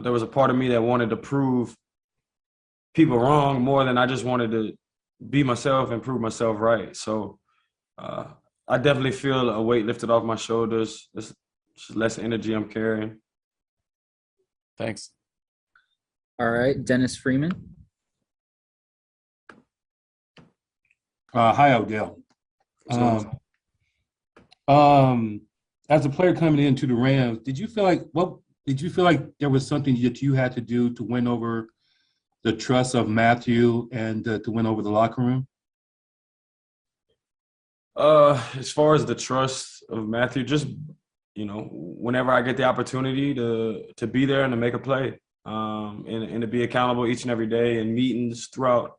there was a part of me that wanted to prove people wrong more than I just wanted to be myself and prove myself right. So I definitely feel a weight lifted off my shoulders. It's just less energy I'm carrying. Thanks. All right, Dennis Freeman. Hi, Odell. As a player coming into the Rams, did you feel like there was something that you had to do to win over the trust of Matthew and to win over the locker room? As far as the trust of Matthew, just whenever I get the opportunity to be there and to make a play, and to be accountable each and every day in meetings throughout,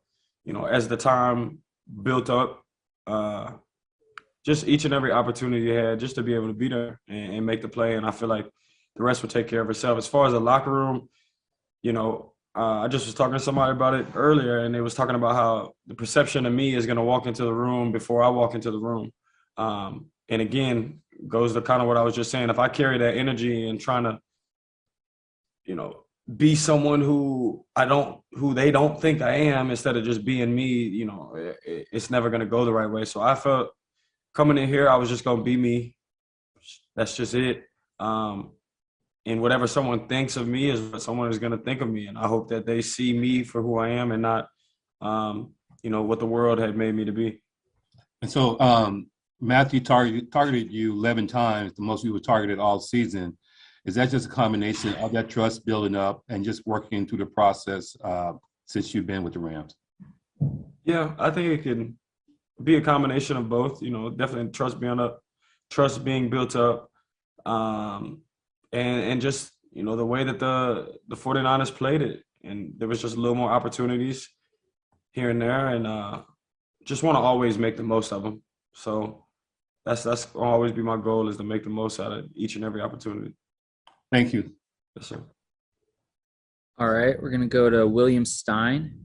as the time built up, just each and every opportunity you had just to be able to be there and make the play. And I feel like the rest will take care of itself. As far as the locker room, I just was talking to somebody about it earlier, and they was talking about how the perception of me is going to walk into the room before I walk into the room. And again, goes to kind of what I was just saying. If I carry that energy and trying to, be someone who they don't think I am, instead of just being me, it's never going to go the right way. So I felt coming in here, I was just going to be me. That's just it. And whatever someone thinks of me is what someone is going to think of me. And I hope that they see me for who I am and not, what the world had made me to be. And so Matthew targeted you 11 times, the most you were targeted all season. Is that just a combination of that trust building up and just working through the process since you've been with the Rams? Yeah, I think it can be a combination of both. Definitely trust being built up, and just the way that the 49ers played it, and there was just a little more opportunities here and there, and just want to always make the most of them. So that's will always be my goal, is to make the most out of each and every opportunity. Thank you. Yes, sir. All right, we're going to go to William Stein.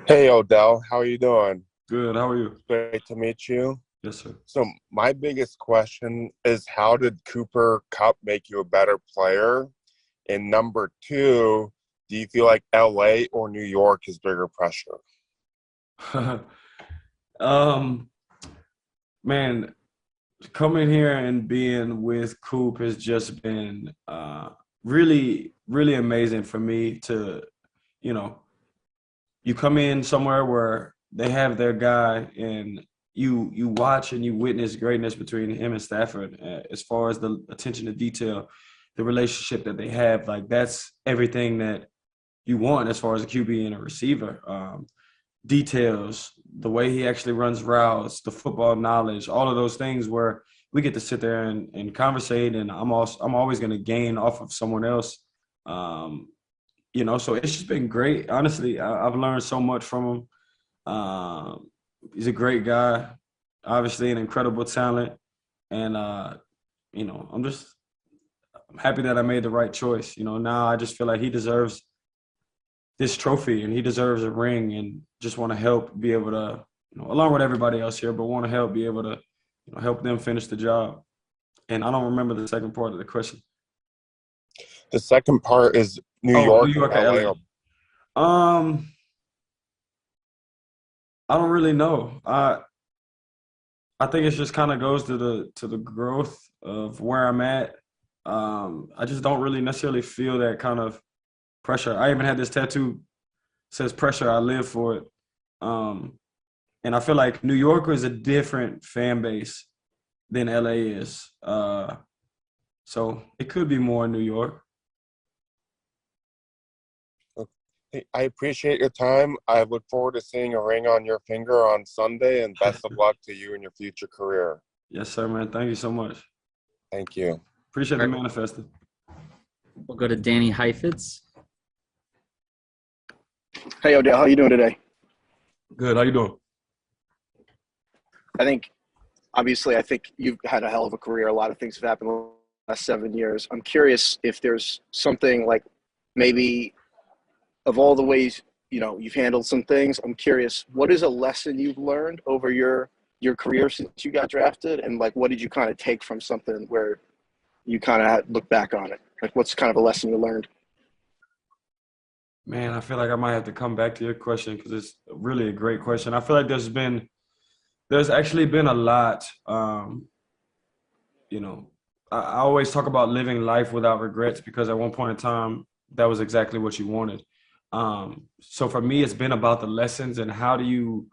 Hey, Odell. How are you doing? Good. How are you? Great to meet you. Yes, sir. So my biggest question is, how did Cooper Kupp make you a better player? And number two, do you feel like LA or New York is bigger pressure? Man, coming here and being with Coop has just been really, really amazing for me to, you come in somewhere where they have their guy, and you watch and you witness greatness between him and Stafford, as far as the attention to detail, the relationship that they have. Like, that's everything that you want as far as a QB and a receiver. Details, the way he actually runs routes, the football knowledge, all of those things where we get to sit there and conversate, and I'm always going to gain off of someone else. So it's just been great. Honestly, I've learned so much from him. He's a great guy, obviously an incredible talent. And, I'm happy that I made the right choice. Now I just feel like he deserves this trophy and he deserves a ring, and just want to help be able to, along with everybody else here, but want to help be able to, help them finish the job. And I don't remember the second part of the question. The second part is New York or LA. I don't really know. I think it just kind of goes to the growth of where I'm at. I just don't really necessarily feel that kind of pressure. I even had this tattoo, says pressure, I live for it. And I feel like New York is a different fan base than LA is. So it could be more in New York. I appreciate your time. I look forward to seeing a ring on your finger on Sunday, and best of luck to you in your future career. Yes, sir, man. Thank you so much. Thank you. Appreciate the manifesting. We'll go to Danny Heifetz. Hey, Odell. How you doing today? Good. How you doing? I think you've had a hell of a career. A lot of things have happened in the last 7 years. I'm curious if there's something like, maybe of all the ways, you've handled some things, I'm curious, what is a lesson you've learned over your career since you got drafted? And, like, what did you kind of take from something where you kind of look back on it? Like, what's kind of a lesson you learned? Man, I feel like I might have to come back to your question because it's really a great question. I feel like there's actually been a lot. You know, I always talk about living life without regrets because at one point in time, that was exactly what you wanted. So for me, it's been about the lessons and how do you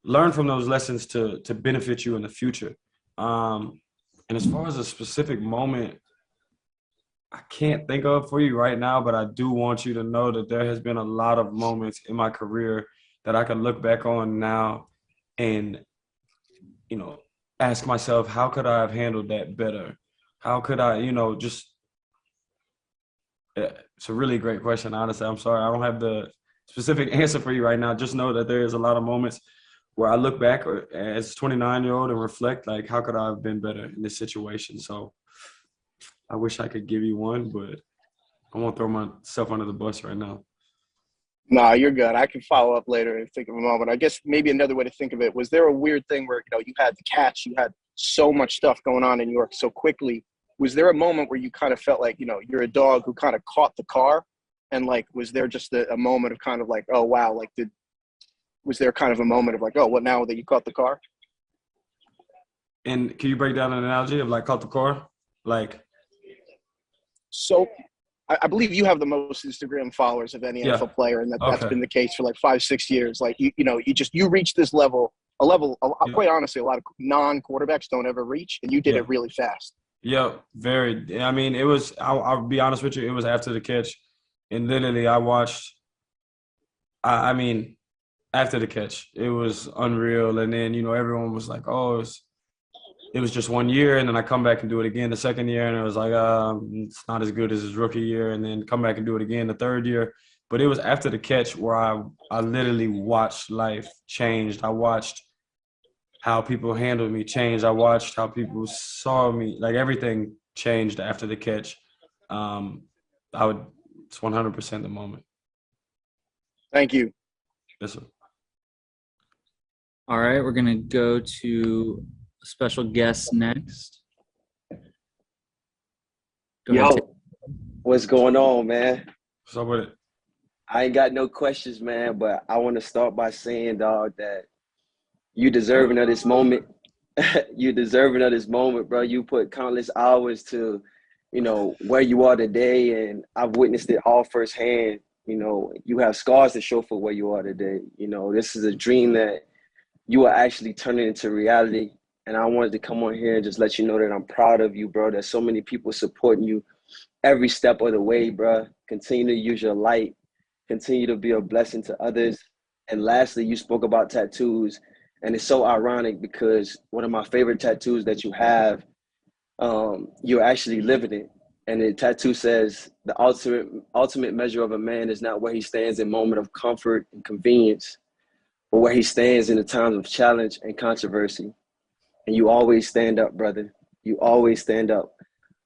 learn from those lessons to benefit you in the future. And as far as a specific moment, I can't think of for you right now, but I do want you to know that there has been a lot of moments in my career that I can look back on now and, you know, ask myself, how could I have handled that better? How could I, it's a really great question, honestly. I'm sorry. I don't have the specific answer for you right now. Just know that there is a lot of moments where I look back as a 29-year-old and reflect, like, how could I have been better in this situation? So I wish I could give you one, but I won't throw myself under the bus right now. No, you're good. I can follow up later and think of a moment. I guess maybe another way to think of it, was there a weird thing where, you had the catch, you had so much stuff going on in New York so quickly. Was there a moment where you kind of felt like, you're a dog who kind of caught the car? And, like, was there just a moment of kind of like, oh, wow, like, was there kind of a moment of like, oh, what now that you caught the car? And can you break down an analogy of, like, caught the car? Like – So I believe you have the most Instagram followers of any NFL player, and that's been the case for like 5-6 years. Like, you reached this level, quite honestly, a lot of non-quarterbacks don't ever reach, and you did it really fast. Yeah, very. I mean, it was – I'll be honest with you, it was after the catch. And literally I watched – I mean, after the catch, it was unreal. And then, everyone was like, oh, it was just 1 year, and then I come back and do it again the second year, and it was like, it's not as good as his rookie year, and then come back and do it again the third year. But it was after the catch where I literally watched life change. I watched how people handled me change. I watched how people saw me. Like, everything changed after the catch. It's 100% the moment. Thank you. Yes, sir. All right, we're going to go to special guest next. What's going on, man? What's up with it? I ain't got no questions, man, but I want to start by saying, dog, that you deserving of this moment. You deserving of this moment, bro. You put countless hours to, where you are today, and I've witnessed it all firsthand. You have scars to show for where you are today. This is a dream that you are actually turning into reality. And I wanted to come on here and just let you know that I'm proud of you, bro. There's so many people supporting you every step of the way, bro. Continue to use your light. Continue to be a blessing to others. And lastly, you spoke about tattoos. And it's so ironic because one of my favorite tattoos that you have, you're actually living it. And the tattoo says, the ultimate measure of a man is not where he stands in moment of comfort and convenience, but where he stands in the times of challenge and controversy. And you always stand up, brother. You always stand up.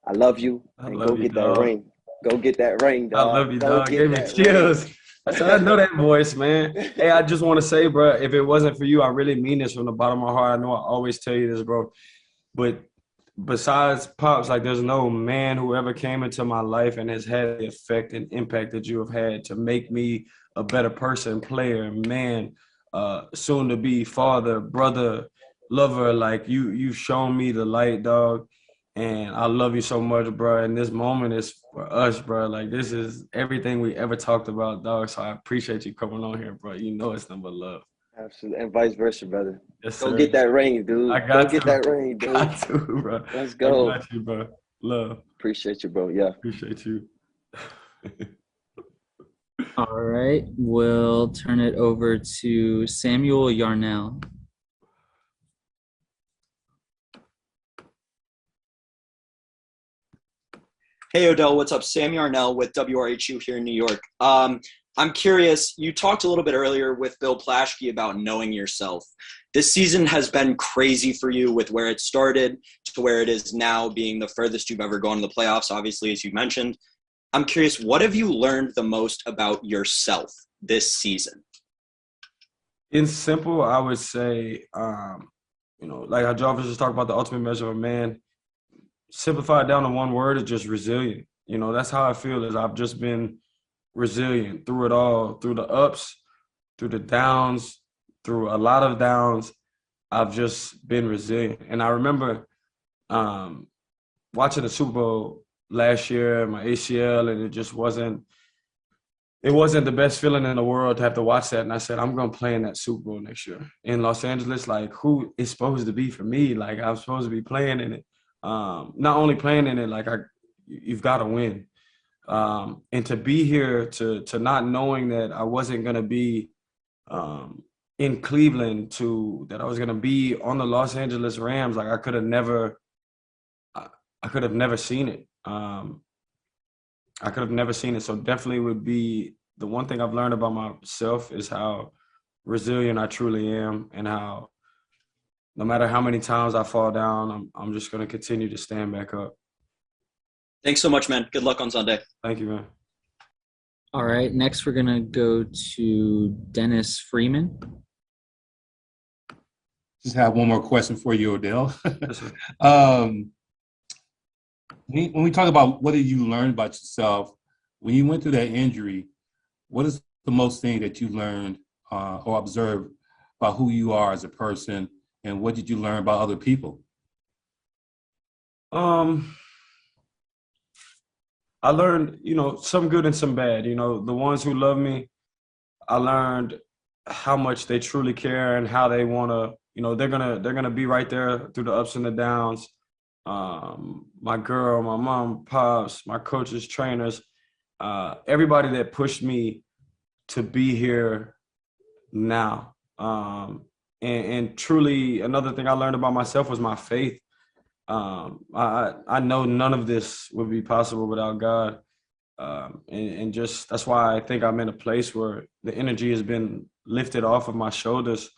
I love you. And go get that ring. Go get that ring, dog. I love you, dog. Give me chills. I know that voice, man. Hey, I just want to say, bro, if it wasn't for you, I really mean this from the bottom of my heart. I know I always tell you this, bro. But besides Pops, like, there's no man who ever came into my life and has had the effect and impact that you have had to make me a better person, player, man, soon to be father, brother, lover. Like, you've shown me the light, dog, and I love you so much, bro. And this moment is for us, bro. Like, this is everything we ever talked about, dog. So I appreciate you coming on here, bro. It's nothing but love. Absolutely, and vice versa, brother. Yes, go sir. Get that ring, dude. Get that ring, dude. Got to, bro. Let's go. I got you, bro. Love. Appreciate you, bro. Yeah. Appreciate you. All right, we'll turn it over to Samuel Yarnell. Hey, Odell, what's up? Sam Yarnell with WRHU here in New York. I'm curious, you talked a little bit earlier with Bill Plaschke about knowing yourself. This season has been crazy for you with where it started to where it is now, being the furthest you've ever gone to the playoffs, obviously, as you mentioned. I'm curious, what have you learned the most about yourself this season? In simple, I would say, like how Jarvis just talked about the ultimate measure of a man. simplify it down to one word, is just resilient. You know, that's how I feel. Is I've just been resilient through it all, through the ups, through the downs, through a lot of downs. I've just been resilient. And I remember watching the Super Bowl last year, my ACL, and it wasn't the best feeling in the world to have to watch that. And I said, I'm going to play in that Super Bowl next year in Los Angeles. Like, who is supposed to be for me? Like, I'm supposed to be playing in it. Not only playing in it, like, you've got to win. And to be here, to not knowing that I wasn't going to be in Cleveland, that I was going to be on the Los Angeles Rams, like, I could have never seen it. I could have never seen it. So definitely would be the one thing I've learned about myself is how resilient I truly am, and how no matter how many times I fall down, I'm just going to continue to stand back up. Thanks so much, man. Good luck on Sunday. Thank you, man. All right, next we're going to go to Dennis Freeman. Just have one more question for you, Odell. When we talk about what did you learn about yourself, when you went through that injury, what is the most thing that you learned or observed about who you are as a person, and what did you learn about other people? I learned, some good and some bad. The ones who love me, I learned how much they truly care and how they want to, they're gonna be right there through the ups and the downs. My girl, my mom, pops, my coaches, trainers, everybody that pushed me to be here now. And truly, another thing I learned about myself was my faith. I know none of this would be possible without God. And just that's why I think I'm in a place where the energy has been lifted off of my shoulders.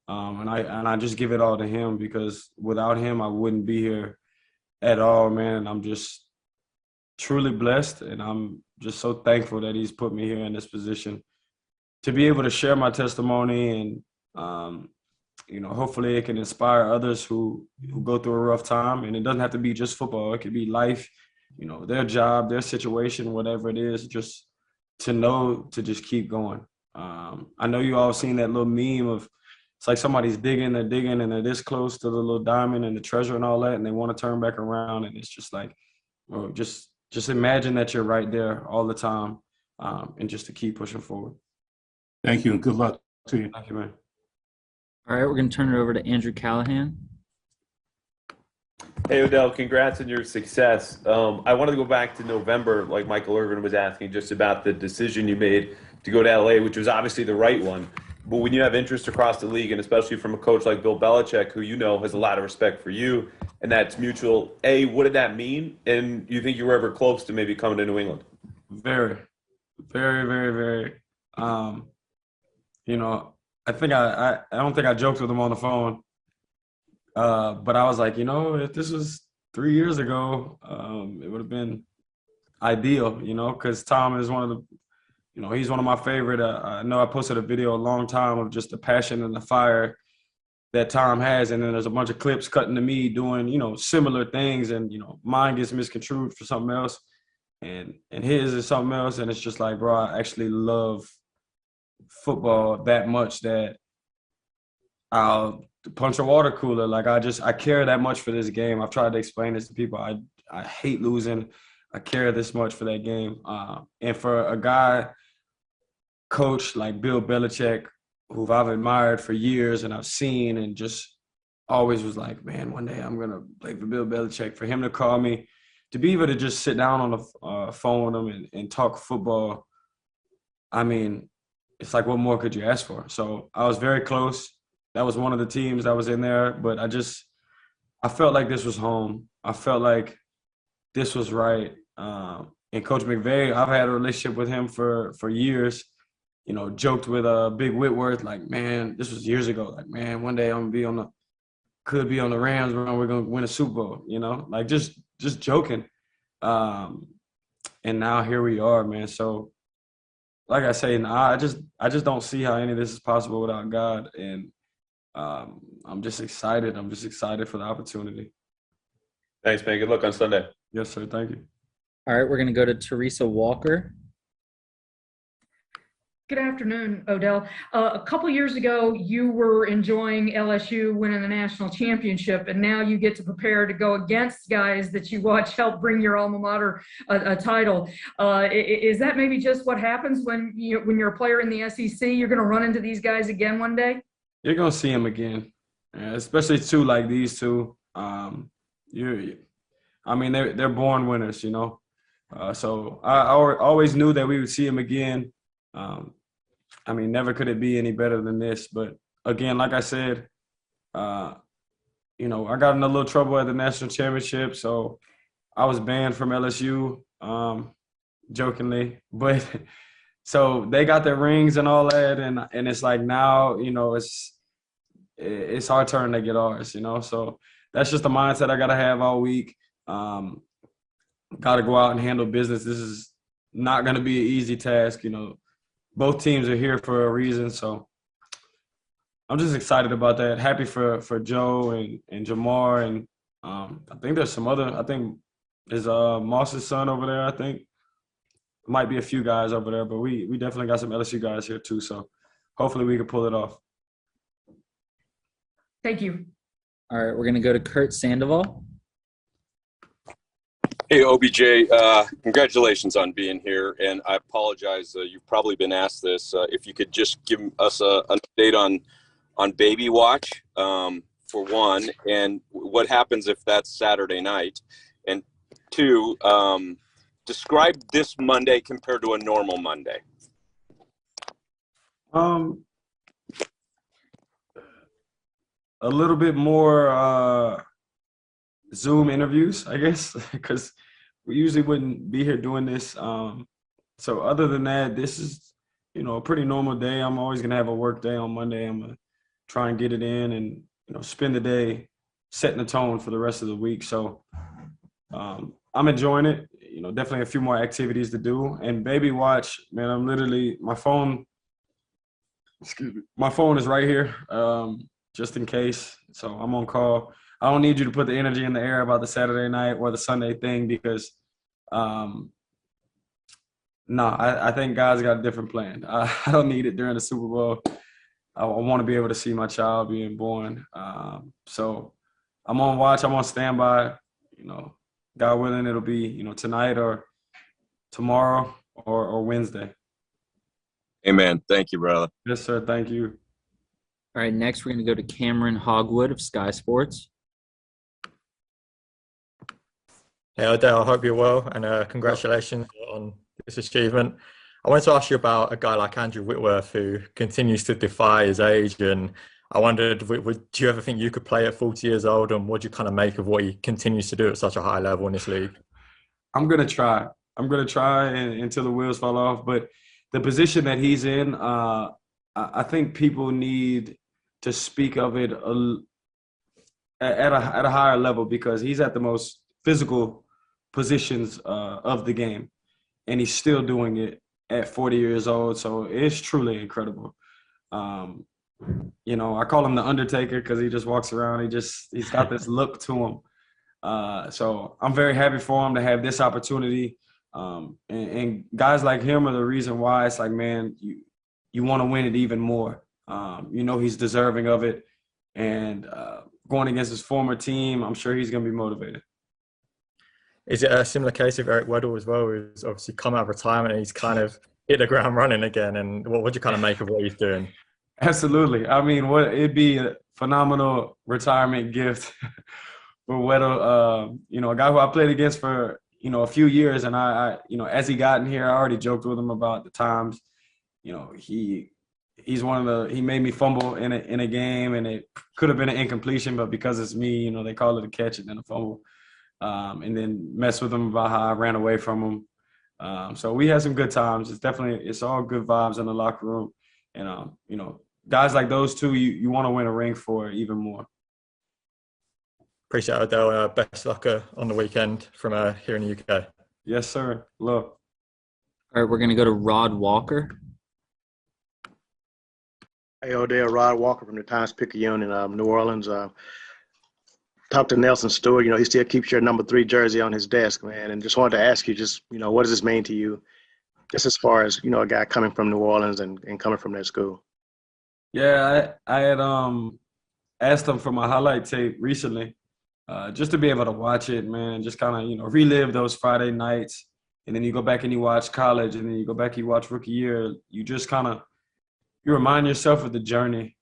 And I just give it all to him, because without him, I wouldn't be here at all, man. I'm just truly blessed, and I'm just so thankful that he's put me here in this position to be able to share my testimony, and hopefully it can inspire others who go through a rough time. And it doesn't have to be just football. It could be life, their job, their situation, whatever it is, just to know to just keep going. I know you all seen that little meme of, it's like somebody's digging, and they're this close to the little diamond and the treasure and all that, and they want to turn back around. And it's just like, just imagine that you're right there all the time, and just to keep pushing forward. Thank you, and good luck to you. Thank you, man. All right, we're going to turn it over to Andrew Callahan. Hey, Odell, congrats on your success. I wanted to go back to November, like Michael Irvin was asking, just about the decision you made to go to LA, which was obviously the right one. But when you have interest across the league, and especially from a coach like Bill Belichick, who has a lot of respect for you, and that's mutual, what did that mean? And you think you were ever close to maybe coming to New England? Very, very, very, very. I think I don't think I joked with him on the phone, but I was like, if this was 3 years ago, it would have been ideal, because Tom is one of the, he's one of my favorite. I know I posted a video a long time of just the passion and the fire that Tom has, and then there's a bunch of clips cutting to me doing, similar things, and mine gets misconstrued for something else, and his is something else, and it's just like, bro, I actually love football that much that I'll punch a water cooler. Like, I care that much for this game. I've tried to explain this to people. I hate losing. I care this much for that game. And for a guy, coach like Bill Belichick, who I've admired for years and I've seen and just always was like, man, one day I'm going to play for Bill Belichick. For him to call me, to be able to just sit down on the phone with him and talk football, I mean, it's like, what more could you ask for? So I was very close. That was one of the teams that was in there, but I felt like this was home. I felt like this was right. And Coach McVay, I've had a relationship with him for years, joked with Big Whitworth, like, man, this was years ago. Like, man, one day I'm going to could be on the Rams, bro. We're going to win a Super Bowl, like just joking. And now here we are, man. So, like I say, I just don't see how any of this is possible without God. And I'm just excited. I'm just excited for the opportunity. Thanks, man. Good luck on Sunday. Yes, sir. Thank you. All right, we're going to go to Teresa Walker. Good afternoon, Odell. A couple years ago, you were enjoying LSU winning the national championship, and now you get to prepare to go against guys that you watch help bring your alma mater a title. Is that maybe just what happens when you're a player in the SEC? You're going to run into these guys again one day? You're going to see them again, especially two like these two. They're born winners, you know. So I always knew that we would see them again. Never could it be any better than this. But again, like I said, I got in a little trouble at the national championship, so I was banned from LSU, jokingly. But so they got their rings and all that, and it's like now, it's our turn to get ours, you know. So that's just the mindset I gotta have all week. Got to go out and handle business. This is not gonna be an easy task, you know. Both teams are here for a reason, so I'm just excited about that. Happy for Joe and Jamar, and I think there's some other. I think there's Moss's son over there. I think might be a few guys over there, but we definitely got some LSU guys here too. So hopefully we can pull it off. Thank you. All right, we're going to go to Kurt Sandoval. Hey, OBJ, congratulations on being here. And I apologize, you've probably been asked this. If you could just give us an update on Baby Watch, for one, and what happens if that's Saturday night. And two, describe this Monday compared to a normal Monday. A little bit more Zoom interviews, I guess, because we usually wouldn't be here doing this. So other than that, this is, a pretty normal day. I'm always going to have a work day on Monday. I'm going to try and get it in and, spend the day setting the tone for the rest of the week. So I'm enjoying it. Definitely a few more activities to do. And Baby Watch, man, I'm literally, my phone is right here, just in case. So I'm on call. I don't need you to put the energy in the air about the Saturday night or the Sunday thing because, I think God's got a different plan. I don't need it during the Super Bowl. I want to be able to see my child being born. So I'm on watch. I'm on standby. God willing, it'll be, tonight or tomorrow or Wednesday. Amen. Thank you, brother. Yes, sir. Thank you. All right, next we're going to go to Cameron Hogwood of Sky Sports. Hey, Odell, I hope you're well, and congratulations on this achievement. I wanted to ask you about a guy like Andrew Whitworth who continues to defy his age, and I wondered, do you ever think you could play at 40 years old, and what do you kind of make of what he continues to do at such a high level in this league? I'm going to try. Until the wheels fall off, but the position that he's in, I think people need to speak of it at a higher level because he's at the most physical positions of the game, and he's still doing it at 40 years old. So it's truly incredible. I call him the Undertaker because he just walks around. He's got this look to him. So I'm very happy for him to have this opportunity. And guys like him are the reason why it's like, man, you want to win it even more. He's deserving of it. And going against his former team, I'm sure he's going to be motivated. Is it a similar case of Eric Weddle as well, who's obviously come out of retirement and he's kind of hit the ground running again? And what do you kind of make of what he's doing? Absolutely. It'd be a phenomenal retirement gift for Weddle. A guy who I played against for, a few years. And I as he got in here, I already joked with him about the times, he's he made me fumble in a game, and it could have been an incompletion, but because it's me, they call it a catch and then a fumble. And then mess with him about how I ran away from him. So we had some good times. It's all good vibes in the locker room. And, guys like those two, you want to win a ring for even more. Appreciate it, Odell. Best luck on the weekend from here in the UK. Yes, sir. Love. All right, we're going to go to Rod Walker. Hey, Odell, Rod Walker from the Times-Picayune in New Orleans. talked to Nelson Stewart. He still keeps your number 3 jersey on his desk, man. And just wanted to ask you, what does this mean to you, just as far as, a guy coming from New Orleans and coming from that school? Yeah, I had asked him for my highlight tape recently, just to be able to watch it, man, and just kind of, relive those Friday nights. And then you go back and you watch college, and then you go back and you watch rookie year. You just you remind yourself of the journey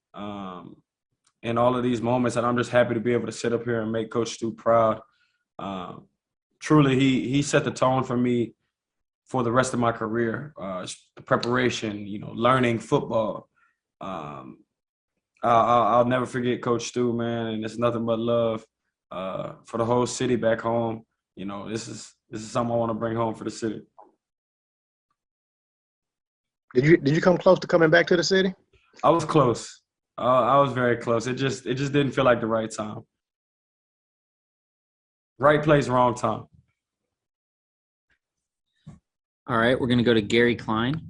and all of these moments. And I'm just happy to be able to sit up here and make Coach Stu proud. Truly, he set the tone for me for the rest of my career. The preparation, learning football. I'll never forget Coach Stu, man, and it's nothing but love for the whole city back home. This is something I want to bring home for the city. Did you come close to coming back to the city? I was close. I was very close. It just didn't feel like the right time. Right place, wrong time. All right, we're going to go to Gary Klein.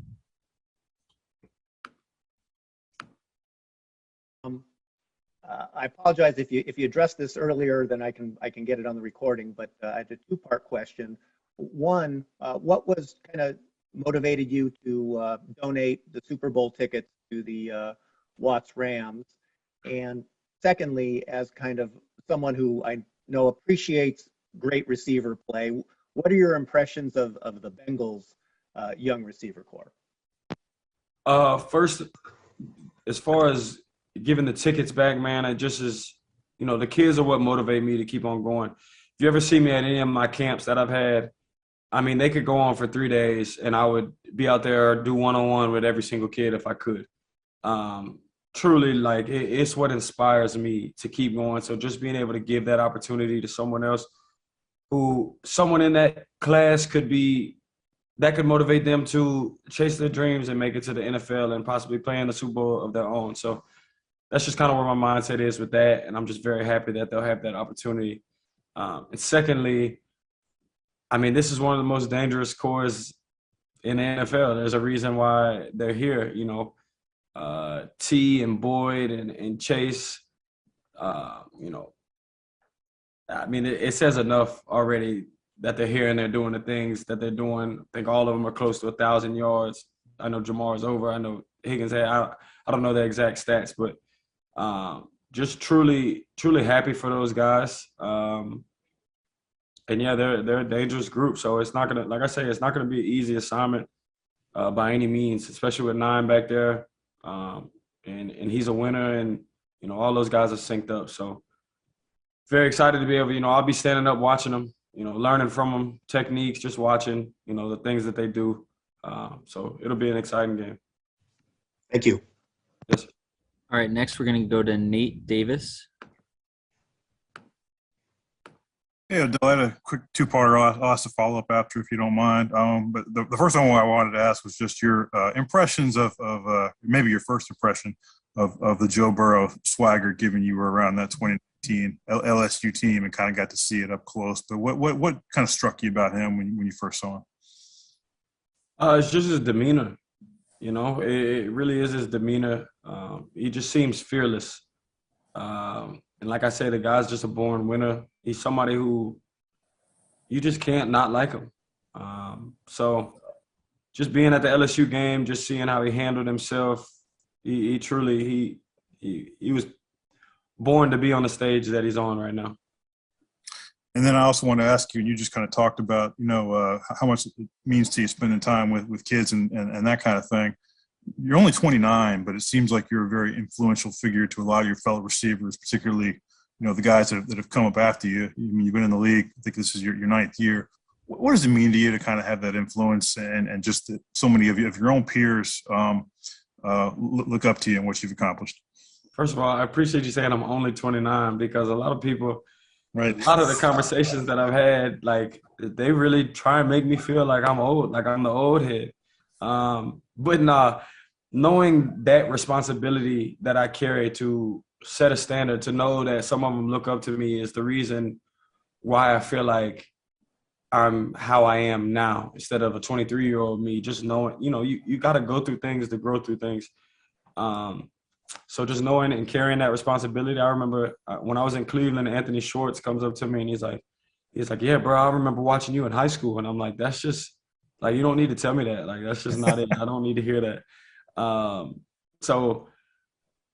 I apologize if you addressed this earlier, then I can get it on the recording. But I had a 2-part question. One, what was kind of motivated you to donate the Super Bowl tickets to the Watts Rams? And secondly, as kind of someone who I know appreciates great receiver play, what are your impressions of the Bengals' young receiver core? First, as far as giving the tickets back, man, it just is, the kids are what motivate me to keep on going. If you ever see me at any of my camps that I've had, I mean, they could go on for 3 days, and I would be out there, do one-on-one with every single kid if I could. Truly, it's what inspires me to keep going. So just being able to give that opportunity to someone else someone in that class could motivate them to chase their dreams and make it to the NFL and possibly play in the Super Bowl of their own. So that's just kind of where my mindset is with that, and I'm just very happy that they'll have that opportunity. And secondly, I mean, this is one of the most dangerous cores in the NFL. There's a reason why they're here, T and Boyd and Chase, I mean, it says enough already that they're here and they're doing the things that they're doing. I think all of them are close to 1,000 yards. I know Jamar's over. I know Higgins had. I don't know the exact stats, but just truly, truly happy for those guys. And yeah, they're a dangerous group. So it's not gonna, like I say, it's not gonna be an easy assignment by any means, especially with 9 back there. And he's a winner, and all those guys are synced up. So very excited to be able, I'll be standing up watching them, learning from them, techniques, just watching, the things that they do. So it'll be an exciting game. Thank you. Yes. All right, next we're going to go to Nate Davis. Yeah, Odell, I had a quick 2-parter. I'll ask a follow-up after if you don't mind. But the first one I wanted to ask was just your impressions of maybe your first impression of the Joe Burrow swagger, given you were around that 2019 LSU team and kind of got to see it up close. But what kind of struck you about him when you first saw him? It's just his demeanor. It really is his demeanor. He just seems fearless. And like I say, the guy's just a born winner. He's somebody who you just can't not like him. So just being at the LSU game, just seeing how he handled himself, he truly was born to be on the stage that he's on right now. And then I also want to ask you, and you just kind of talked about, how much it means to you spending time with kids and that kind of thing. You're only 29, but it seems like you're a very influential figure to a lot of your fellow receivers, particularly, the guys that have come up after you. I mean, you've been in the league. I think this is your 9th year. What does it mean to you to kind of have that influence and just that so many of your own peers look up to you and what you've accomplished? First of all, I appreciate you saying I'm only 29, because a lot of people, right, a lot of the conversations that I've had, they really try and make me feel like I'm old, like I'm the old head. But nah, knowing that responsibility that I carry to set a standard, to know that some of them look up to me, is the reason why I feel like I'm how I am now instead of a 23-year-old me. Just knowing, you got to go through things to grow through things. So just knowing and carrying that responsibility. I remember when I was in Cleveland, Anthony Schwartz comes up to me and he's like, yeah, bro, I remember watching you in high school. And I'm like, that's just like, you don't need to tell me that. Like, that's just not it. I don't need to hear that. So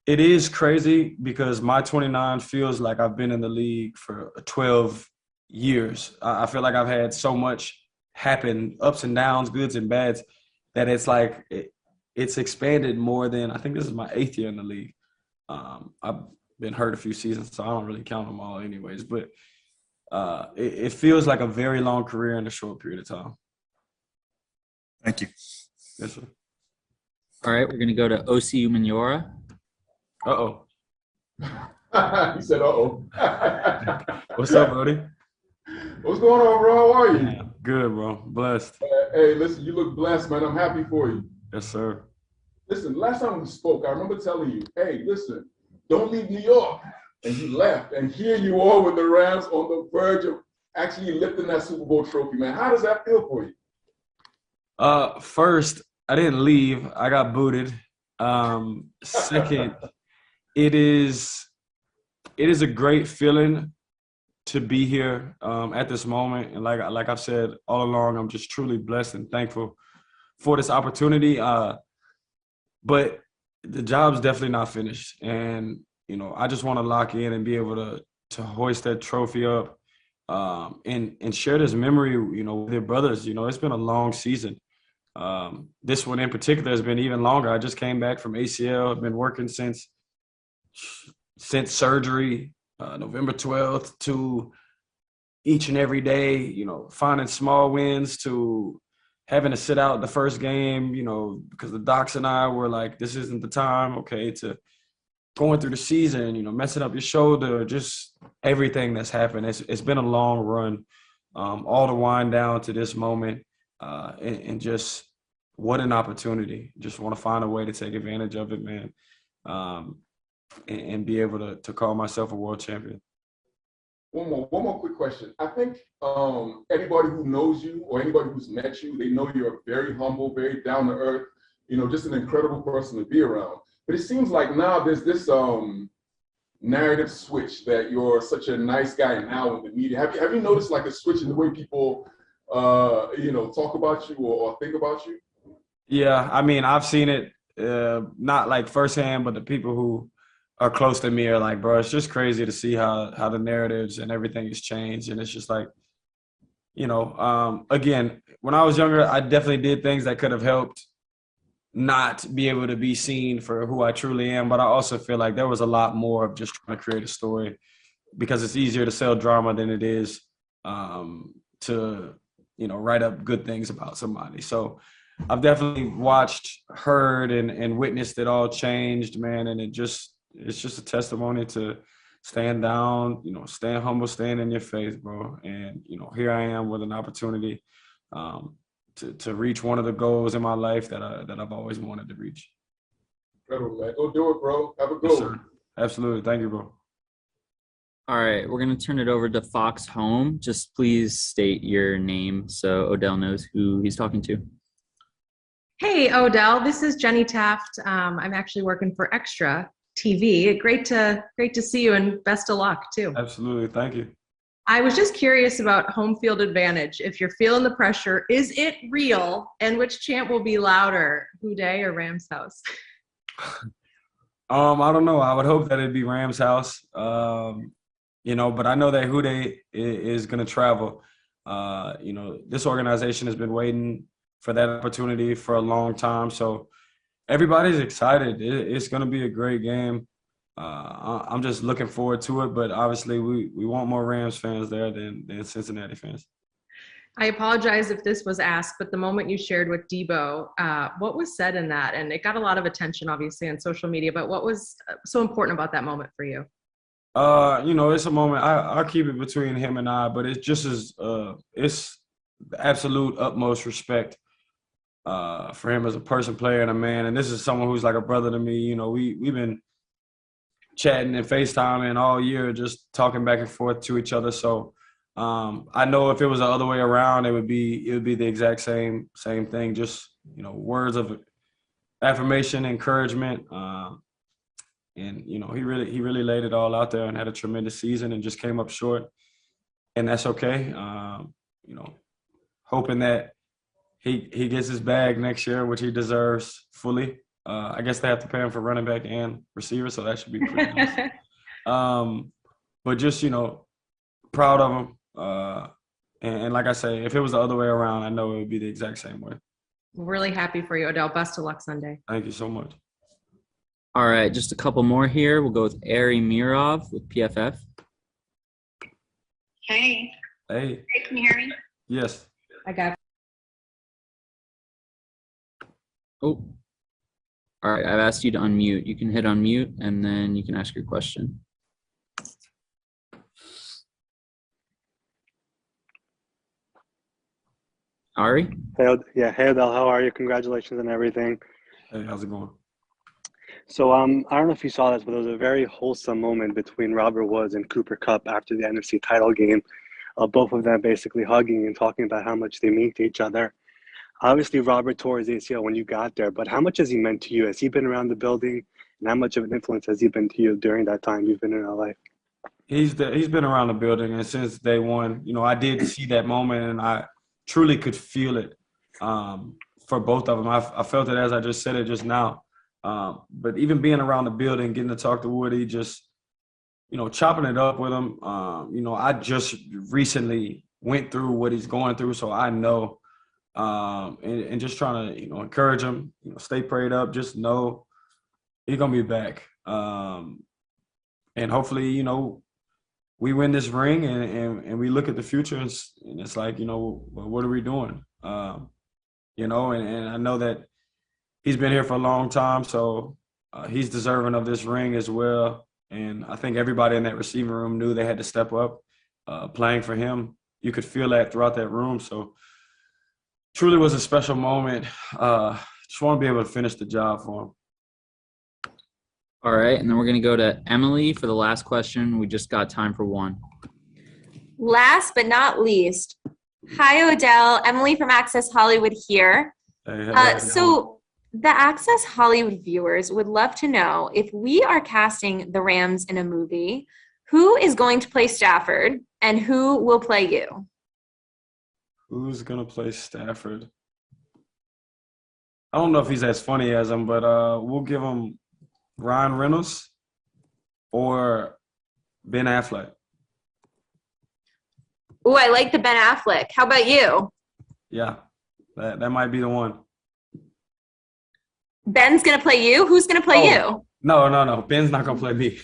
it is crazy because my 29 feels like I've been in the league for 12 years. I feel like I've had so much happen, ups and downs, goods and bads, that it's like it's expanded more than, I think this is my 8th year in the league. I've been hurt a few seasons, so I don't really count them all anyways. But it feels like a very long career in a short period of time. Thank you. Yes, sir. All right, we're going to go to OCU Minora. Uh-oh. He said, uh-oh. What's up, Brody? What's going on, bro? How are you? Good, bro. Blessed. Hey, listen, you look blessed, man. I'm happy for you. Yes, sir. Listen, last time we spoke, I remember telling you, hey, listen, don't leave New York. And you left. And here you are with the Rams on the verge of actually lifting that Super Bowl trophy, man. How does that feel for you? First, I didn't leave. I got booted. Second, it is a great feeling to be here at this moment. And like I've said all along, I'm just truly blessed and thankful for this opportunity. But the job's definitely not finished. And, you know, I just want to lock in and be able to hoist that trophy up and share this memory, you know, with your brothers. You know, it's been a long season. This one in particular has been even longer. I just came back from ACL. I've been working since surgery, November 12th, to each and every day, you know, finding small wins, to having to sit out the first game, you know, because the docs and I were like, this isn't the time, okay, to going through the season, you know, messing up your shoulder, just everything that's happened. It's been a long run, all the wind down to this moment, and just what an opportunity. Just want to find a way to take advantage of it, man, and be able to call myself a world champion. One more quick question. I think anybody who knows you or anybody who's met you, they know you're very humble, very down to earth, you know, just an incredible person to be around. But it seems like now there's this narrative switch that you're such a nice guy now in the media. Have you noticed like a switch in the way people, you know, talk about you or think about you? Yeah, I mean, I've seen it, not like firsthand, but the people who are close to me are like, bro, it's just crazy to see how the narratives and everything has changed. And it's just like, you know, again, when I was younger, I definitely did things that could have helped not be able to be seen for who I truly am. But I also feel like there was a lot more of just trying to create a story, because it's easier to sell drama than it is to, you know, write up good things about somebody. So I've definitely watched, heard, and witnessed it all changed, man. And it's just a testimony to stand down, you know, stand humble, stand in your faith, bro. And, you know, here I am with an opportunity to reach one of the goals in my life that I've always wanted to reach. Incredible, man. Go do it, bro. Have a good one. Absolutely. Thank you, bro. All right, we're going to turn it over to Fox Home. Just please state your name so Odell knows who he's talking to. Hey, Odell. This is Jenny Taft. I'm actually working for Extra TV. Great to see you, and best of luck too. Absolutely. Thank you. I was just curious about home field advantage. If you're feeling the pressure, is it real? And which chant will be louder, Houday or Rams House? I don't know. I would hope that it'd be Rams House. You know, but I know that Houday is going to travel. You know, this organization has been waiting for that opportunity for a long time. So everybody's excited. It's going to be a great game. I'm just looking forward to it. But obviously, we want more Rams fans there than Cincinnati fans. I apologize if this was asked, but the moment you shared with Deebo, what was said in that? And it got a lot of attention, obviously, on social media. But what was so important about that moment for you? You know, it's a moment. I'll keep it between him and I, but it's just as it's the absolute utmost respect for him as a person, player, and a man. And this is someone who's like a brother to me. You know, we've been chatting and FaceTiming all year, just talking back and forth to each other. So I know if it was the other way around, it would be the exact same thing. Just, you know, words of affirmation, encouragement. And he really laid it all out there and had a tremendous season and just came up short. And that's okay. Hoping that he gets his bag next year, which he deserves fully. I guess they have to pay him for running back and receiver, so that should be pretty nice. But just, proud of him. And like I say, if it was the other way around, I know it would be the exact same way. Really happy for you, Odell. Best of luck Sunday. Thank you so much. All right, just a couple more here. We'll go with Ari Mirov with PFF. Hey. Hey. Hey, can you hear me? Yes. I got. Oh. All right, I've asked you to unmute. You can hit unmute, and then you can ask your question. Ari? Hey, hey Odell, how are you? Congratulations on everything. Hey, how's it going? So I don't know if you saw this, but there was a very wholesome moment between Robert Woods and Cooper Kupp after the NFC title game. Both of them basically hugging and talking about how much they mean to each other. Obviously, Robert tore his ACL when you got there, but how much has he meant to you? Has he been around the building, and how much of an influence has he been to you during that time you've been in LA? He's been around the building, and since day one, I did see that moment, and I truly could feel it for both of them. I felt it as I just said it just now. But even being around the building, getting to talk to Woody, just, chopping it up with him. I just recently went through what he's going through, so I know. And just trying to, encourage him, stay prayed up, just know he's going to be back. And hopefully, we win this ring and we look at the future and it's like, well, what are we doing? And I know that he's been here for a long time, so he's deserving of this ring as well. And I think everybody in that receiving room knew they had to step up playing for him. You could feel that throughout that room. So truly was a special moment. Just want to be able to finish the job for him. All right, and then we're going to go to Emily for the last question. We just got time for one. Last but not least, hi, Odell. Emily from Access Hollywood here. So the Access Hollywood viewers would love to know, if we are casting the Rams in a movie, who is going to play Stafford and who will play you? Who's going to play Stafford? I don't know if he's as funny as him, but we'll give him Ryan Reynolds or Ben Affleck. Ooh, I like the Ben Affleck. How about you? Yeah, that might be the one. Ben's going to play you? Who's going to play you? No. Ben's not going to play me.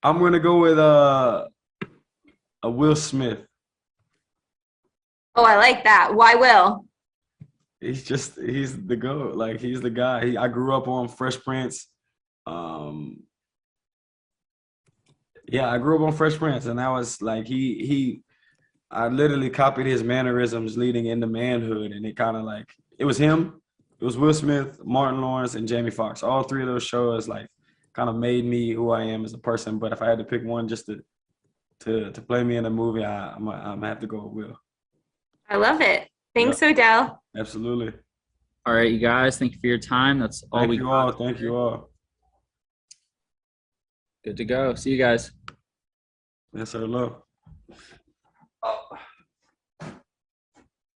I'm going to go with a Will Smith. Oh, I like that. Why Will? He's the GOAT. Like, he's the guy. I grew up on Fresh Prince. I grew up on Fresh Prince, and that was like I literally copied his mannerisms leading into manhood, and it kind of like, it was him, it was Will Smith, Martin Lawrence, and Jamie Foxx. All three of those shows like kind of made me who I am as a person. But if I had to pick one just to play me in a movie, I'm gonna have to go with Will. I love it. Thanks, Odell. Absolutely. All right, you guys, thank you for your time. That's all Thank you all. Good to go. See you guys. Yes, sir. Love. Oh.